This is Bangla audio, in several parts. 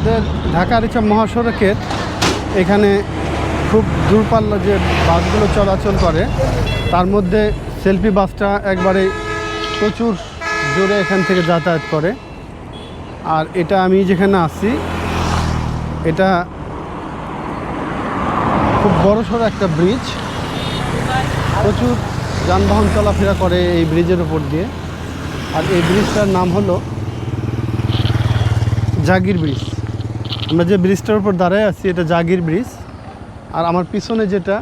আমাদের ঢাকা আরিচা মহাসড়কের এখানে খুব দূরপাল্লা যে বাসগুলো চলাচল করে তার মধ্যে সেলফি বাসটা একবারে প্রচুর জোরে এখান থেকে যাতায়াত করে। আর এটা আমি যেখানে আছি এটা খুব বড়সড় একটা ব্রিজ, প্রচুর যানবাহন চলাফেরা করে এই ব্রিজের উপর দিয়ে। আর এই ব্রিজটার নাম হলো জাগির ব্রিজ। আমরা যে ব্রিজটার উপর দাঁড়ায় আছি এটা জাগির ব্রিজ। আর আমার পিছনে যেটা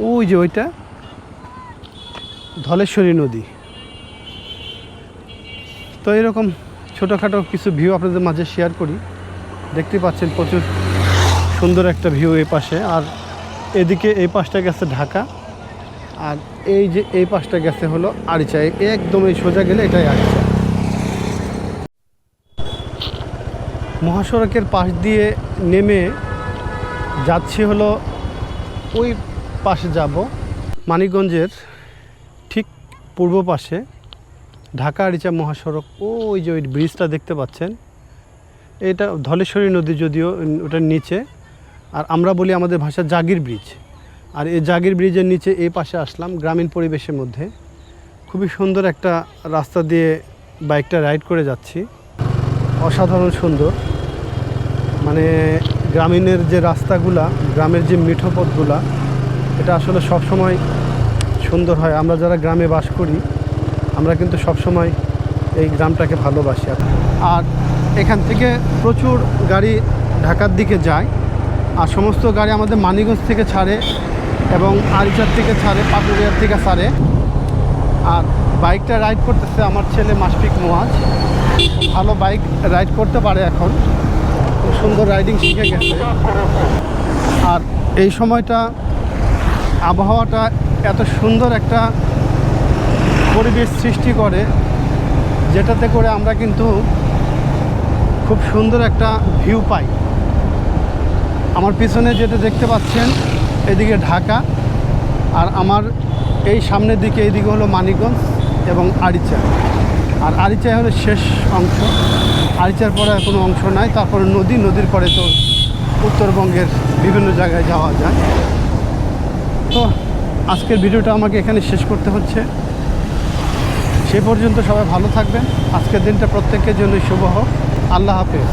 ওই যে ওইটা ধলেশ্বরী নদী। তো এরকম ছোটোখাটো কিছু ভিউ আপনাদের মাঝে শেয়ার করি। দেখতে পাচ্ছেন প্রচুর সুন্দর একটা ভিউ এই পাশে। আর এদিকে এই পাশটা গেছে ঢাকা, আর এই যে এই পাশটা গেছে হলো আরিচা। একদম এই সোজা গেলে এটাই আরিচা। মহাসড়কের পাশ দিয়ে নেমে যাচ্ছি হলো ওই পাশে যাব মানিকগঞ্জের ঠিক পূর্ব পাশে ঢাকা আরিচা মহাসড়ক। ওই যে ওই ব্রিজটা দেখতে পাচ্ছেন এটা ধলেশ্বরী নদী, যদিও ওটার নিচে। আর আমরা বলি আমাদের ভাষা জাগির ব্রিজ। আর এই জাগির ব্রিজের নিচে এই পাশে আসলাম গ্রামীণ পরিবেশের মধ্যে। খুবই সুন্দর একটা রাস্তা দিয়ে বাইকটা রাইড করে যাচ্ছি, অসাধারণ সুন্দর। মানে গ্রামীণের যে রাস্তাগুলা, গ্রামের যে মিঠো পথগুলা, এটা আসলে সবসময় সুন্দর হয়। আমরা যারা গ্রামে বাস করি আমরা কিন্তু সবসময় এই গ্রামটাকে ভালোবাসি। আর এখান থেকে প্রচুর গাড়ি ঢাকার দিকে যায়। আর সমস্ত গাড়ি আমাদের মানিকগঞ্জ থেকে ছাড়ে এবং আরিচার থেকে ছাড়ে, পাটুরিয়ার থেকে ছাড়ে। আর বাইকটা রাইড করতেছে আমার ছেলে মাশফিক মুয়াজ। ভালো বাইক রাইড করতে পারে, এখন খুব সুন্দর রাইডিং শিখে গেছে। আর এই সময়টা আবহাওয়াটা এত সুন্দর একটা পরিবেশ সৃষ্টি করে, যেটাতে করে আমরা কিন্তু খুব সুন্দর একটা ভিউ পাই। আমার পিছনে যেটা দেখতে পাচ্ছেন এদিকে ঢাকা, আর আমার এই সামনের দিকে এইদিকে হলো মানিকগঞ্জ এবং আরিচা। আর আরিচা হলো শেষ অংশ, আরিচার পরে কোনো অংশ নাই। তারপরে নদীর পরে তো উত্তরবঙ্গের বিভিন্ন জায়গায় যাওয়া যায়। তো আজকের ভিডিওটা আমাকে এখানে শেষ করতে হচ্ছে। সে পর্যন্ত সবাই ভালো থাকবেন। আজকের দিনটা প্রত্যেকের জন্য শুভ হোক। আল্লাহ হাফেজ।